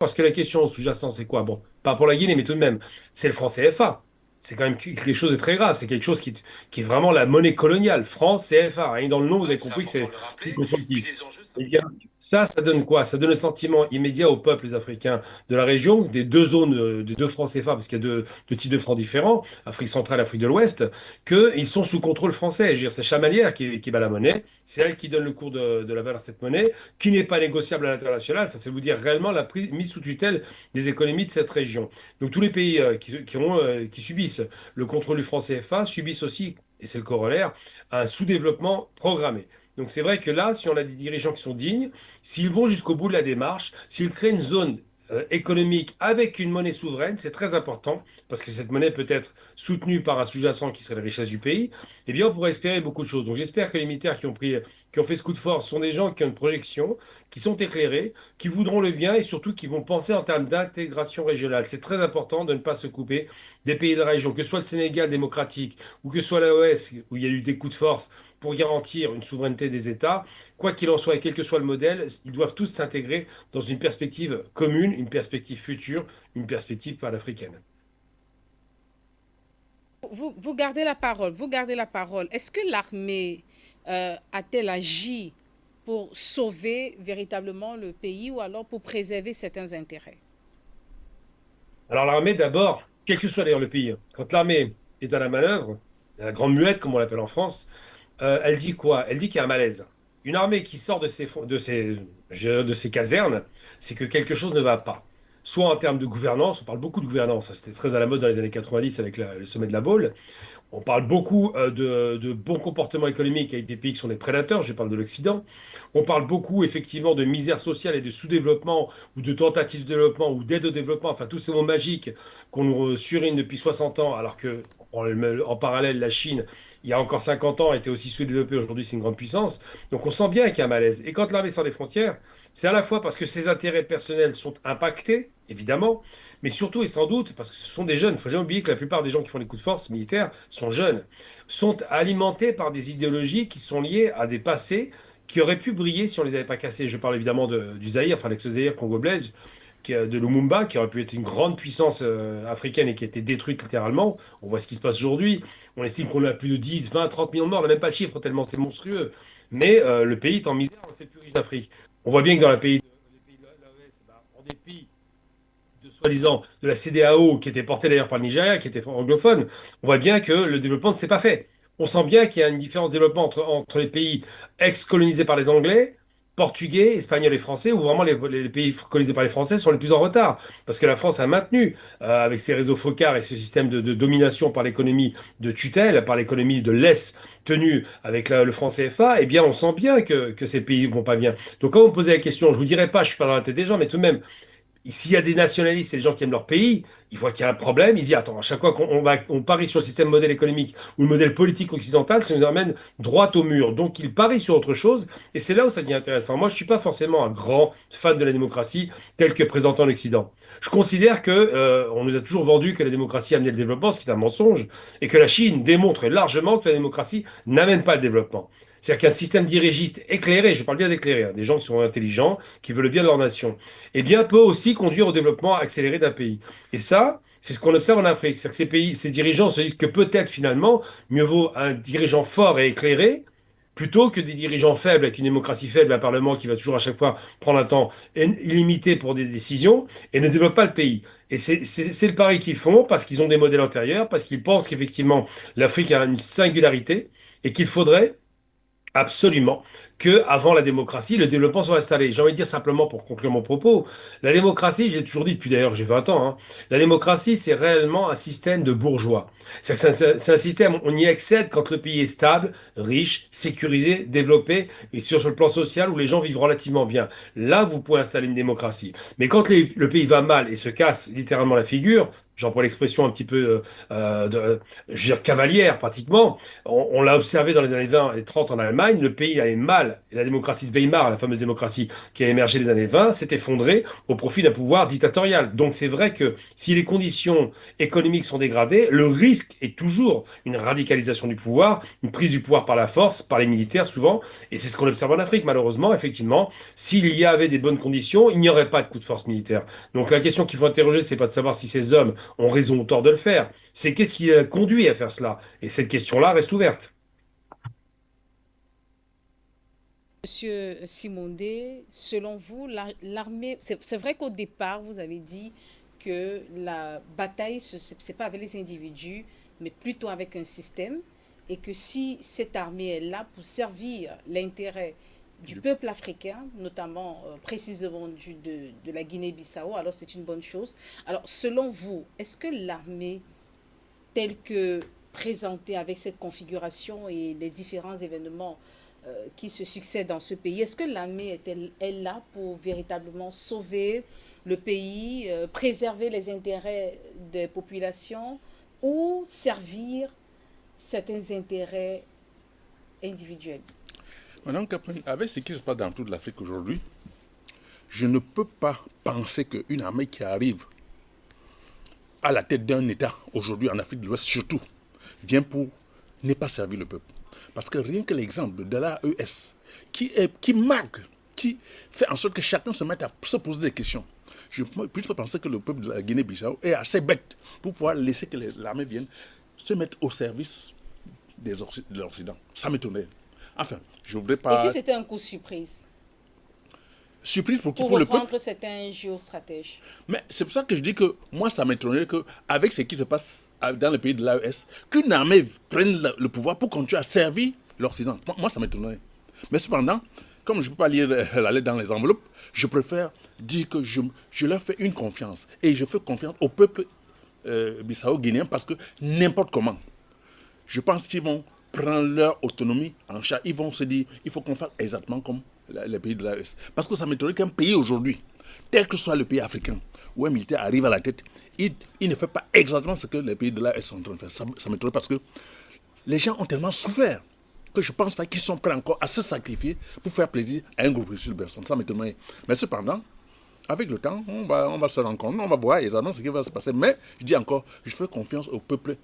Parce que la question sous-jacente, c'est quoi? Bon, pas pour la Guinée, mais tout de même, c'est le franc CFA. C'est quand même quelque chose de très grave. C'est quelque chose qui est vraiment la monnaie coloniale. Franc CFA. Rien que dans le nom, vous avez C'est compris que important c'est de le rappeler. tout Puis politique. les enjeux, Eh bien, ça donne quoi? Ça donne le sentiment immédiat aux peuples africains de la région, des deux zones, des deux francs CFA, parce qu'il y a deux types de francs différents, Afrique centrale, Afrique de l'Ouest, qu'ils sont sous contrôle français. Je veux dire, c'est Chamalières qui bat la monnaie. C'est elle qui donne le cours de la valeur de cette monnaie, qui n'est pas négociable à l'international. Enfin, c'est vous dire réellement la mise sous tutelle des économies de cette région. Donc tous les pays qui subissent le contrôle du franc CFA subissent aussi, et c'est le corollaire, un sous-développement programmé. Donc c'est vrai que là, si on a des dirigeants qui sont dignes, s'ils vont jusqu'au bout de la démarche, s'ils créent une zone économique avec une monnaie souveraine, c'est très important, parce que cette monnaie peut être soutenue par un sous-jacent qui serait la richesse du pays, eh bien on pourrait espérer beaucoup de choses. Donc j'espère que les militaires qui ont fait ce coup de force sont des gens qui ont une projection, qui sont éclairés, qui voudront le bien et surtout qui vont penser en termes d'intégration régionale. C'est très important de ne pas se couper des pays de la région, que ce soit le Sénégal démocratique ou que ce soit l'AOS, où il y a eu des coups de force pour garantir une souveraineté des États. Quoi qu'il en soit et quel que soit le modèle, ils doivent tous s'intégrer dans une perspective commune, une perspective future, une perspective panafricaine. Vous gardez la parole, vous gardez la parole. Est-ce que l'armée a-t-elle agi pour sauver véritablement le pays ou alors pour préserver certains intérêts? Alors l'armée, d'abord, quel que soit d'ailleurs le pays, quand l'armée est à la manœuvre, la grande muette, comme on l'appelle en France, elle dit quoi? Elle dit qu'il y a un malaise. Une armée qui sort de ses casernes, c'est que quelque chose ne va pas. Soit en termes de gouvernance, on parle beaucoup de gouvernance, ça, c'était très à la mode dans les années 90 avec le sommet de la Baule. On parle beaucoup de bons comportements économiques avec des pays qui sont des prédateurs, je parle de l'Occident. On parle beaucoup effectivement de misère sociale et de sous-développement ou de tentative de développement ou d'aide au développement, enfin tous ces mots magiques qu'on nous surine depuis 60 ans, alors que en parallèle, la Chine, il y a encore 50 ans, était aussi sous-développée, aujourd'hui c'est une grande puissance. Donc on sent bien qu'il y a un malaise. Et quand l'armée sort des frontières, c'est à la fois parce que ses intérêts personnels sont impactés, évidemment, mais surtout et sans doute parce que ce sont des jeunes. Il ne faut jamais oublier que la plupart des gens qui font les coups de force militaires sont jeunes, sont alimentés par des idéologies qui sont liées à des passés qui auraient pu briller si on les avait pas cassés. Je parle évidemment du Zaïre, enfin l'ex-Zaïre congolais, de Lumumba, qui aurait pu être une grande puissance africaine et qui a été détruite littéralement. On voit ce qui se passe aujourd'hui. On estime qu'on a plus de 10, 20, 30 millions de morts. On n'a même pas le chiffre tellement c'est monstrueux. Mais le pays est en misère, c'est le plus riche d'Afrique. On voit bien que dans les pays de l'AES, en dépit de soi-disant de la CEDEAO, qui était portée d'ailleurs par le Nigeria, qui était anglophone, on voit bien que le développement ne s'est pas fait. On sent bien qu'il y a une différence de développement entre les pays ex-colonisés par les Anglais, portugais, espagnols et français, où vraiment les pays colonisés par les Français sont les plus en retard. Parce que la France a maintenu, avec ses réseaux focards et ce système de domination par l'économie de tutelle, par l'économie de laisse tenue avec le franc CFA, eh bien on sent bien que ces pays vont pas bien. Donc quand vous me posez la question, je vous dirai pas, je suis pas dans la tête des gens, mais tout de même, s'il y a des nationalistes et des gens qui aiment leur pays, ils voient qu'il y a un problème, ils disent, attends, à chaque fois on parie sur le système modèle économique ou le modèle politique occidental, ça nous amène droit au mur. Donc ils parient sur autre chose, et c'est là où ça devient intéressant. Moi, je ne suis pas forcément un grand fan de la démocratie tel que présentant l'Occident. Je considère que on nous a toujours vendu que la démocratie amenait le développement, ce qui est un mensonge, et que la Chine démontre largement que la démocratie n'amène pas le développement. C'est-à-dire qu'un système dirigiste éclairé, je parle bien d'éclairé, hein, des gens qui sont intelligents, qui veulent le bien de leur nation, eh bien, peut aussi conduire au développement accéléré d'un pays. Et ça, c'est ce qu'on observe en Afrique. C'est-à-dire que ces pays, ces dirigeants se disent que peut-être finalement, mieux vaut un dirigeant fort et éclairé plutôt que des dirigeants faibles avec une démocratie faible, un parlement qui va toujours à chaque fois prendre un temps illimité pour des décisions et ne développe pas le pays. Et c'est le pari qu'ils font parce qu'ils ont des modèles antérieurs, parce qu'ils pensent qu'effectivement l'Afrique a une singularité et qu'il faudrait absolument que avant la démocratie, le développement soit installé. J'ai envie de dire simplement pour conclure mon propos, la démocratie, j'ai toujours dit depuis d'ailleurs j'ai 20 ans, hein, la démocratie c'est réellement un système de bourgeois. C'est un système, on y accède quand le pays est stable, riche, sécurisé, développé et sur le plan social où les gens vivent relativement bien. Là, vous pouvez installer une démocratie. Mais quand le pays va mal et se casse littéralement la figure, j'emploie l'expression un petit peu, je veux dire, cavalière pratiquement, on l'a observé dans les années 20 et 30 en Allemagne, le pays allait mal dictatorial. Et la démocratie de Weimar, la fameuse démocratie qui a émergé les années 20, s'est effondrée au profit d'un pouvoir dictatorial. Donc c'est vrai que si les conditions économiques sont dégradées, le risque est toujours une radicalisation du pouvoir, une prise du pouvoir par la force, par les militaires souvent. Et c'est ce qu'on observe en Afrique, malheureusement. Effectivement, s'il y avait des bonnes conditions, il n'y aurait pas de coup de force militaire. Donc la question qu'il faut interroger, c'est pas de savoir si ces hommes ont raison ou tort de le faire, c'est qu'est-ce qui a conduit à faire cela. Et cette question-là reste ouverte. Monsieur Simondé, selon vous, l'armée, c'est vrai qu'au départ, vous avez dit que la bataille, ce n'est pas avec les individus, mais plutôt avec un système, et que si cette armée est là pour servir l'intérêt du peuple africain, notamment précisément de la Guinée-Bissau, alors c'est une bonne chose. Alors, selon vous, est-ce que l'armée telle que présentée avec cette configuration et les différents événements qui se succèdent dans ce pays, est-ce que l'armée est là pour véritablement sauver le pays, préserver les intérêts des populations ou servir certains intérêts individuels? Madame Capone, avec ce qui se passe dans toute l'Afrique aujourd'hui, je ne peux pas penser qu'une armée qui arrive à la tête d'un État, aujourd'hui en Afrique de l'Ouest surtout, vient pour ne pas servir le peuple. Parce que rien que l'exemple de l'AES, qui marque, qui fait en sorte que chacun se mette à se poser des questions. Je peux penser que le peuple de la Guinée-Bissau est assez bête pour pouvoir laisser que l'armée vienne se mettre au service de l'Occident. Ça m'étonnerait. Enfin, je ne voudrais Et si pas... c'était un coup surprise? Surprise pour qui? Pour Pour le peuple. reprendre certains géostratèges. Mais c'est pour ça que je dis que moi, ça m'étonnerait qu'avec ce qui se passe dans le pays de l'AES, qu'une armée prenne le pouvoir pour continuer à servir l'Occident. Moi, ça m'étonnerait. Mais cependant, comme je ne peux pas lire la lettre dans les enveloppes, je préfère dire que je leur fais une confiance. Et je fais confiance au peuple bissau-guinéen parce que n'importe comment, je pense qu'ils vont prendre leur autonomie en charge. Ils vont se dire, il faut qu'on fasse exactement comme les pays de l'AES. Parce que ça m'étonnerait qu'un pays aujourd'hui, tel que soit le pays africain, où un militaire arrive à la tête, il ne fait pas exactement ce que les pays de l'AES sont en train de faire. Ça m'étonnerait parce que les gens ont tellement souffert que je ne pense pas qu'ils sont prêts encore à se sacrifier pour faire plaisir à un groupe de personnes. Ça m'étonnerait. Mais cependant, avec le temps, on va se rendre compte, on va voir exactement ce qui va se passer. Mais je dis encore, je fais confiance au peuple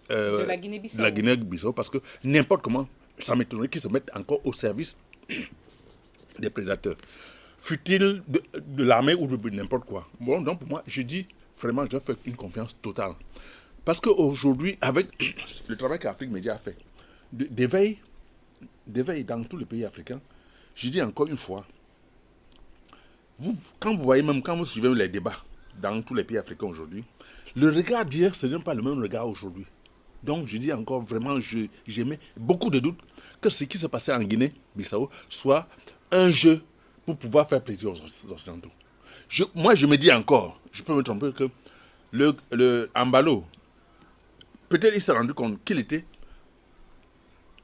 De la de la Guinée-Bissau. Guinée-Bissau parce que n'importe comment, ça m'étonnerait qu'ils se mettent encore au service des prédateurs. Fut-il de l'armée ou de n'importe quoi. Bon, donc pour moi, je dis vraiment, je fais une confiance totale. Parce qu'aujourd'hui, avec le travail qu'Afrique Média a fait, d'éveil dans tous les pays africains, je dis encore une fois, quand vous voyez, même quand vous suivez les débats dans tous les pays africains aujourd'hui, le regard d'hier, ce n'est pas le même regard aujourd'hui. Donc je dis encore vraiment, j'émets beaucoup de doutes que ce qui s'est passé en Guinée-Bissau soit un jeu pour pouvoir faire plaisir aux Occidentaux. Moi, je me dis encore, je peux me tromper, que le Ambalo, peut-être il s'est rendu compte qu'il était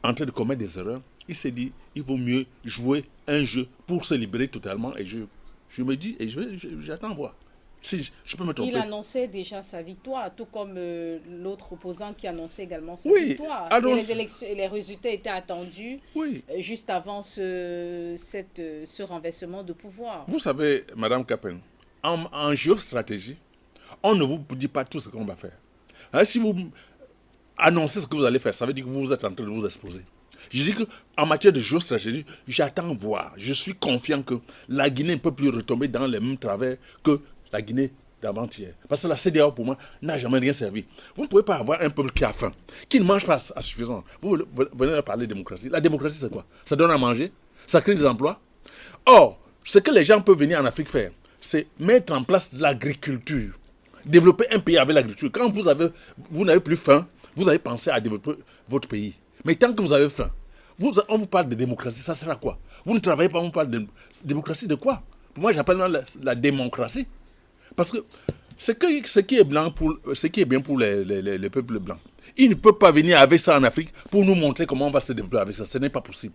en train de commettre des erreurs. Il s'est dit, il vaut mieux jouer un jeu pour se libérer totalement. Et je me dis, et j'attends voir. Si je peux me tromper. Il annonçait déjà sa victoire, tout comme l'autre opposant qui annonçait également sa Oui, victoire. Et les élections, et les résultats étaient attendus oui. juste avant ce renversement de pouvoir. Vous savez, Madame Capen, en géostratégie, on ne vous dit pas tout ce qu'on va faire. Hein, si vous annoncez ce que vous allez faire, ça veut dire que vous êtes en train de vous exposer. Je dis qu'en matière de géostratégie, j'attends voir. Je suis confiant que la Guinée ne peut plus retomber dans les mêmes travers que la Guinée d'avant-hier. Parce que la CEDEAO, pour moi, n'a jamais rien servi. Vous ne pouvez pas avoir un peuple qui a faim, qui ne mange pas à suffisance. Vous venez de parler de démocratie. La démocratie, c'est quoi? Ça donne à manger, ça crée des emplois. Or, ce que les gens peuvent venir en Afrique faire, c'est mettre en place de l'agriculture. Développer un pays avec l'agriculture. Quand vous n'avez plus faim, vous allez penser à développer votre pays. Mais tant que vous avez faim, on vous parle de démocratie, ça sert à quoi? Vous ne travaillez pas, on vous parle de démocratie de quoi? Pour moi, j'appelle la démocratie. Parce que ce qui est bien pour les peuples blancs, ils ne peuvent pas venir avec ça en Afrique pour nous montrer comment on va se développer avec ça. Ce n'est pas possible.